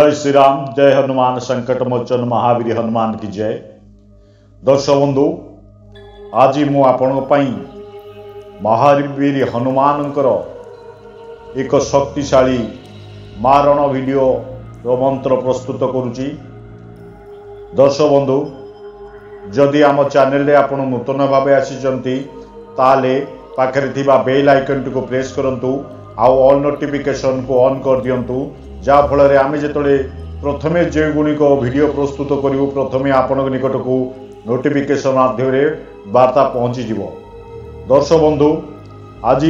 जय श्री राम। जय हनुमान संकट मोचन महावीर हनुमान की जय। दर्शक बंधु, आज मु आपण महावीर हनुमान एक शक्तिशाली मारण वीडियो मंत्र प्रस्तुत करुच्ची। दर्शक बंधु, जदि आम चैनल आपण नूतन भाव आसी ताले पाखरे थिबा बेल आइकन को प्रेस करंतु आउ ऑल नोटिफिकेशन को ऑन कर दियंतु, जा फल आम जो प्रथमे जो गुणिक वीडियो प्रस्तुत करूँ प्रथमे आपण निकट को नोटिफिकेशन माध्यम वार्ता पहुँची जीव। दर्शक बंधु, आज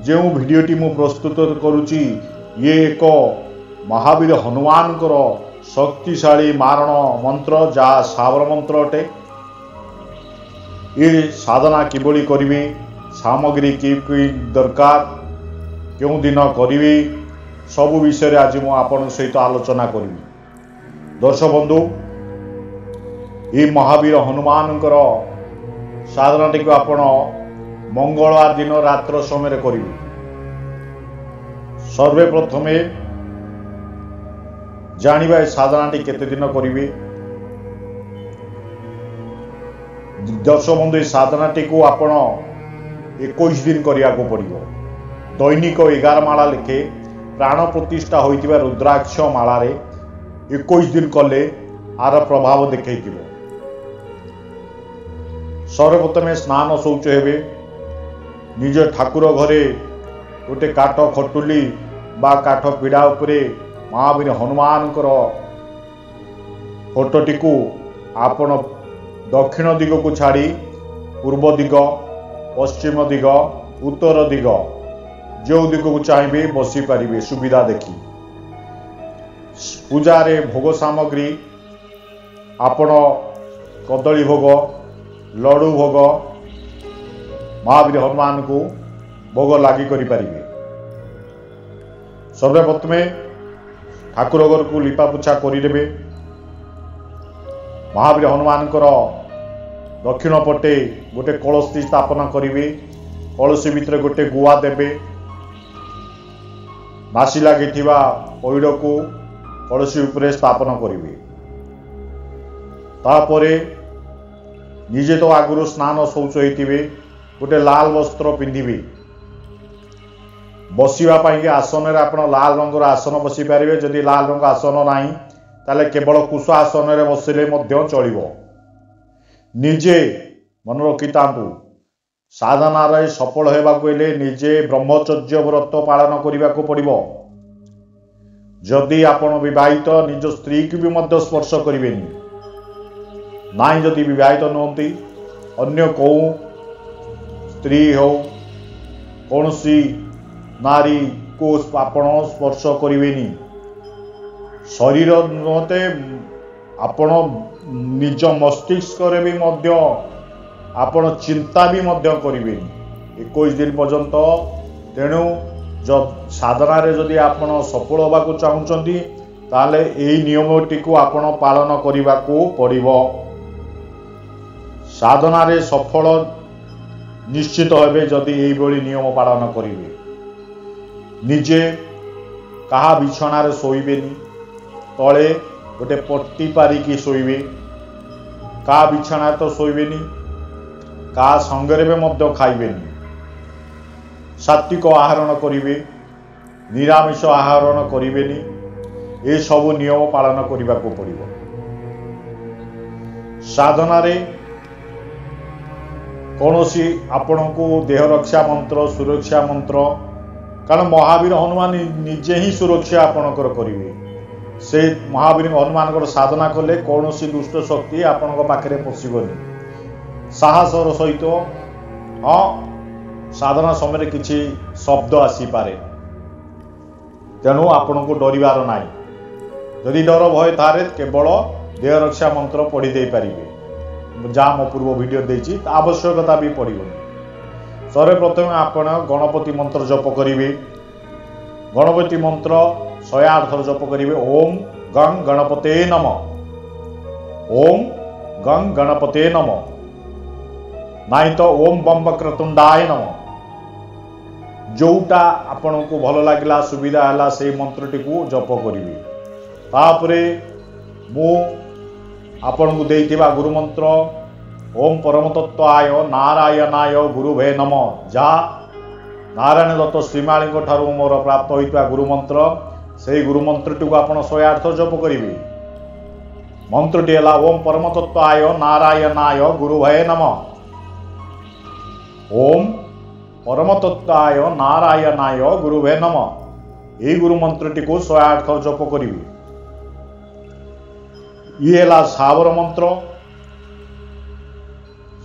जो वीडियोटी मु प्रस्तुत करुच्ची ये एक महावीर हनुमान शक्तिशाली मारण मंत्र, जहाँ सावर मंत्र अटे। ये साधना किभली करिवे, सामग्री कि दरकार, क्यों दिन करिवे, सबु विषय आज मु आपण सहित आलोचना करी। दर्शक बंधु, ये महावीर हनुमान साधना टी आपण मंगलवार दिन रात्र समय करिवे। सर्वप्रथमे जानिबा साधना टी केते दिन करिवे। दर्शक बंधु, साधना टी को आपण 21 दिन करिया को पड़िबो। दैनिक 11 माला लिखे प्राण प्रतिष्ठा होइतिबा रुद्राक्ष मालारे 21 दिन कले आर प्रभाव देखैतिबो। सर्वप्रथमे स्नान शौच हेबे। निज ठाकुर घरे गोटे काठ खटुली बा काठ पीड़ा उपरे महावीर हनुमान फोटोटी को आपण दक्षिण दिग को छाड़ी पूर्व दिग, पश्चिम दिग, उत्तर दिग जो दिग को चाहिए बसी पारे सुविधा देखी। पूजारे भोग सामग्री आपण कदली भोग, लड्डू भोग महावीर हनुमान को भोग लगी करें। सर्वप्रथमे ठाकुर घर को लिपापोछा करदे। महावीर हनुमान दक्षिण पटे गोटे कलसी स्थापना करेंगे। कलसी भितर गोटे गुआ देवे। नासी लगी पैड़ को कलसी उपरे स्थापन करेंगे। तापरे निजे तो आगुरी स्नान शौच होते गोटे लाल वस्त्र पिंधिबे। बसवाई आसन में आप लाल रंगर आसन बसी पारे। जदि लाल रंग आसन नहीं ताले केवल कुश आसन में बसिले चलिबो। निजे मन रखिता साधना सफल होगा निजे ब्रह्मचर्य व्रत पालन करने को पड़ो। जदि आपण विवाहित निज स्त्री की भी मध्य स्पर्श करें ना। जदि विवाहित नुहति अन्य कौ स्त्री हो कौन सी नारी को आपण स्पर्श करें। शरीर नुहते आपण निज मस्तिष्क भी मध्य आपण चिंता भी मध्य करें 21 दिन पर्यंत। तेणु साधना रे जदि आपण सफल होगा चाहूँगी ताले यही नियमटी को आपण पालन करने को पड़ो। साधना रे सफल निश्चित होबे जदि यही नियम पालन करेंगे। निजे कहा बिछना रे शोइबेनी, तले गोटे पट्टी पारिकी शोइबे। का बिछना तो शोइबेनी, का संगरे में मध्य खाइबेनी। सात्विक आहरण करिवे, निरामिष आहरण करिवेनी। ये सब नियम पालन करने को पड़ो। साधना रे कौन सी आपण को देह रक्षा मंत्र, सुरक्षा मंत्र, कारण महावीर हनुमान निजे ही सुरक्षा आपणकर करेंगे। से महावीर हनुमान साधना कले कौन सी दुष्ट शक्ति आपण पाखे पशबनी। साहसर सहित हाँ साधना समय किसी शब्द आसीपे। तेणु आपण को डरबार ना। जदि डर भय थारे केवल देह रक्षा मंत्र पढ़ी दे पारे। जहाँ मो पूर्व वीडियो देछि आवश्यकता भी पड़ोनी। सर्वप्रथमे आपण गणपति मंत्र जप करेंगे। गणपति मंत्र 108 थर जप करेंगे। ओम गं गणपते नमः, ओम गं गणपते नमः, नहीं तो ओम बम वक्रतुंडाय नमः। जोटा आपण को भल लगला सुविधा है से मंत्रटी को जप करेंगे। तापरे मु आपण को देइथिबा गुरु मंत्र ओम परमतत्वाय नारायणाय गुरुभे नमः जा नारायण दत्त श्रीमाली ठारू मोर प्राप्त होइथिबा गुरु मंत्र से गुरु मंत्रटी को आपण 108 थर जप करिवे। मंत्रटी है ओम परमतत्वाय नारायणाय गुरुभे नमः। ओम परमतत्वाय नारायणाय गुरुभे नमः। यही गुरु मंत्रटी को 108 थर जप करिवे। ये है सावर मंत्र।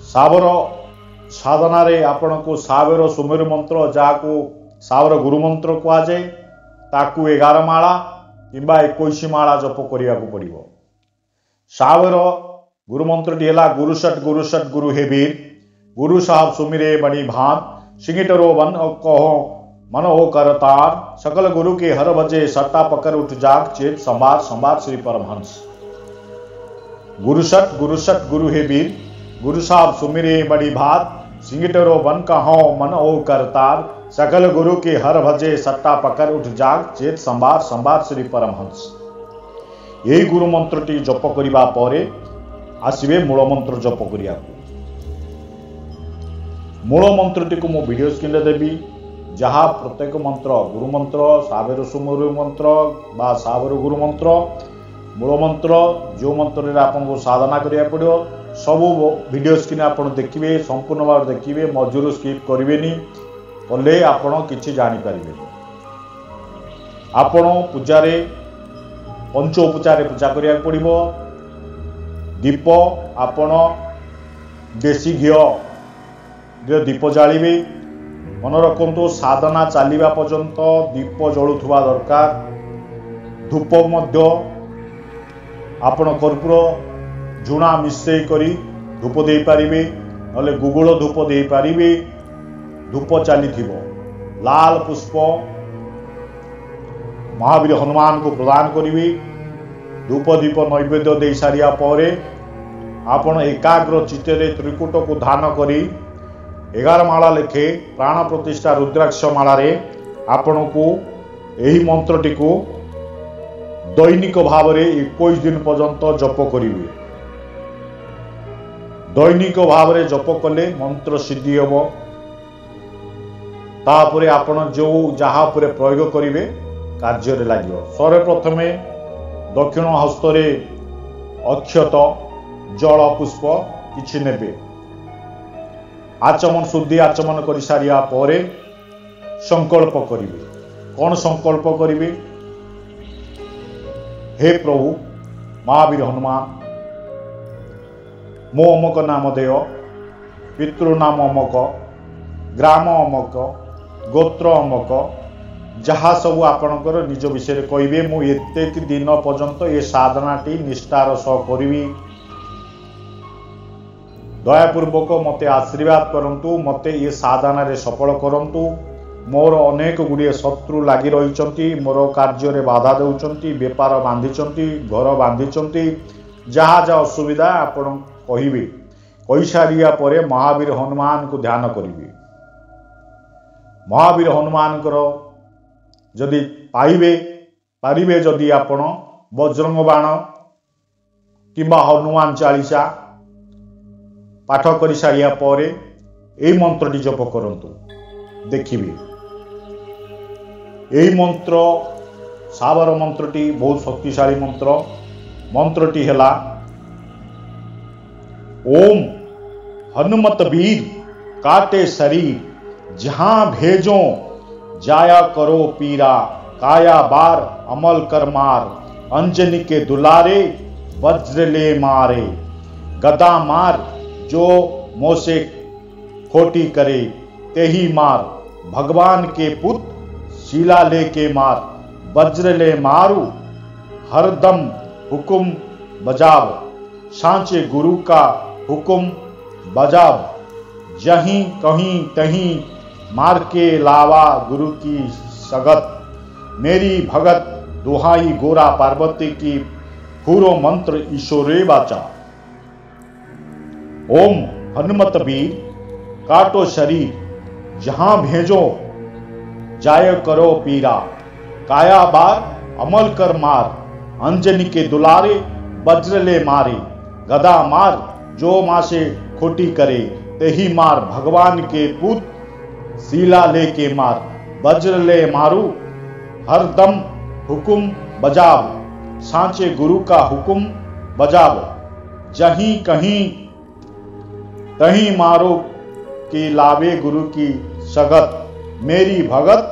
सावर साधना रे आपण को सावर सुमेरु मंत्र जाको सावर गुरु मंत्र कह जाए ताकू 11 माला किंबा 21 माला जप करिया को पड़िबो। सावर गुरु मंत्रटी है गुरु सट गुरु हेबीर गुरु साहब सुमिरे बणी भान सिंगिटरो वन कहो मन हो करतार सकल गुरु के हर बजे सट्टा पकड़ उठ जाग चेत संभार संभार श्री परमहंस। गुरु सट गुरु हेबीर गुरु साहब सुमिरे बड़ी भात सिंगिटरो वन कहो मन हो करतार सकल गुरु के हर भजे सट्टा पकड़ उठ जाग चेत संभार संभार श्री परमहंस। यही गुरु मंत्रटी जप करिबा परे आसीबे मूल मंत्र जप करिया। मूल मंत्रटी को मो वीडियो स्क्रीन रे देबी जहाँ प्रत्येक मंत्र गुरु मंत्र सावेर सुमेरु मंत्र बा सावेर गुरु मंत्र मूल मंत्र जो मंत्र रे आपन को साधना करिया पड़ो सबू वीडियो स्क्रीन आपन देखिबे संपूर्ण भाव देखिबे मजूर स्किप करिवेनी कले आपन किछि जानि परिबे। आपन पूजा रे पंचोपचार पूजा करिया पड़िबो। दीप आपन देसी घी दीप जालिबे। मन रखु साधना चलवा पर्यंत दीप जलुवा दरकार। धूप मध्य आपण कर्पूर झुणा मिसई करी धूप दे पारिबे नले गुगुल धूप दे पारिबे। धूप चली लाल पुष्प महावीर हनुमान को प्रदान करिवे। धूप दीप नैवेद्य दे सारिया परे आपण एकाग्र चित्ते त्रिकूट को धान करी 11 माला लेखे प्राण प्रतिष्ठा रुद्राक्ष माला रे आपण को यही मंत्रटी को दैनिक भाव रे 21 दिन पर्यंत जप करिवे। दैनिक भाव रे जप कले मंत्र सिद्धि होबो। तापरे आपण जो जहा पर प्रयोग करिवे कार्य रे लागियो। सर्वप्रथमे दक्षिण हस्त रे अक्षत जल पुष्प किछि नेबे। आचमन शुद्धि आचमन कर सारिया परे संकल्प करिवे। कौन संकल्प करिवे? हे प्रभु महावीर हनुमान मो अमक नाम देव पितृ नाम अमक ग्राम अमक गोत्र अमक जहाँ सब आपणकर निज विषय कहिबे मु एते दिन पर्यंत ये साधनाटी निष्ठार सह करिवी। दयापूर्वक मते आशीर्वाद करंतु मते ये साधना रे सफल करंतु। मोर अनेक गुड़िए शत्रु लगी रही मोर कार्य रे बाधा देउचंती व्यापार बांधिचंती घर बांधिचंती जहाँ जहाँ असुविधा आपण कहिबे कहि सारिया परे महावीर हनुमान को ध्यान करिवे। महावीर हनुमान जदि पारिबे जदि आपण वज्रंग बाण किंबा हनुमान चालीसा पाठ कर सारिया परे यही मंत्रटी जप करंतु देखिबे। यही मंत्र सावर मंत्रटी बहुत शक्तिशाली मंत्र। मंत्रटी है ओम हनुमत वीर काटे शरीर जहां भेजो जाया करो पीरा काया बार अमल कर मार अंजनी के दुलारे वज्र ले मारे गदा मार जो मोसे खोटी करे तेही मार भगवान के पुत्र शीला ले के मार वज्र ले मारू हरदम हुकुम बजाव सांचे गुरु का हुकुम बजाव जहीं कहीं तहीं मार के लावा गुरु की सगत मेरी भगत दुहाई गोरा पार्वती की पूरो मंत्र ईश्वरे वाचा। ओम हनुमत वीर काटो शरीर जहां भेजो जाय करो पीरा काया बार अमल कर मार अंजनी के दुलारे वज्र ले मारे। गदा मार जो मासे खोटी करे, तेही मार भगवान के पूत शीला लेके मार। वज्र ले मारू हर दम हुकुम बजाव, सांचे गुरु का हुकुम बजाव। जहीं कहीं तहीं मारो कि लावे गुरु की सगत। मेरी भगत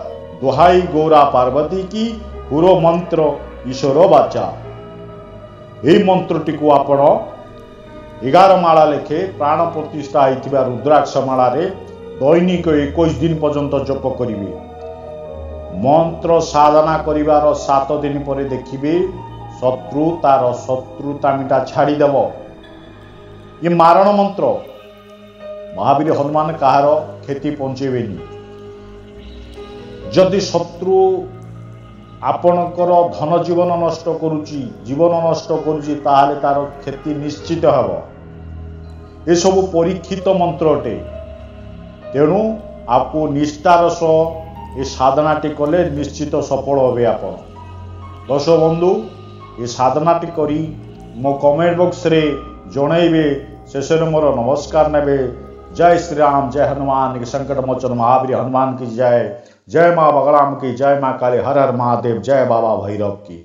दुहाई गौरा पार्वती की, पुरो मंत्र ईश्वर बाचा। यही मंत्रटी को आपण 11 माला लेखे प्राण प्रतिष्ठा होइतिबा रुद्राक्ष मालारे दैनिक 21 दिन पर्यंत जप करिवे। मंत्र साधना करिवार 7 दिन पर देखिबे शत्रु तार शत्रुता मिटा छाड़ी देव। ये मारण मंत्र। महावीर हनुमान कहार क्षति पहुंचेबेनी। जदि शत्रु आपणकर धन जीवन नष्ट करुची, जीवन नष्ट करुची, ताहले तार क्षति निश्चित हब। ये सब परीक्षित मंत्र अटे। तेणु आपको निष्ठार सह ये साधनाटी कले निश्चित सफल होबे आपण। दर्शक बंधु, ये साधनाटी करी मो कमेंट बॉक्स रे जणाइबे। शेष मोर नमस्कार नेबे। जय श्री राम, जय हनुमान के संकट मोचन महावीर हनुमान की जय। जय माँ बगलाम की, जय माँ काली, हर हर महादेव, जय बाबा भैरव की।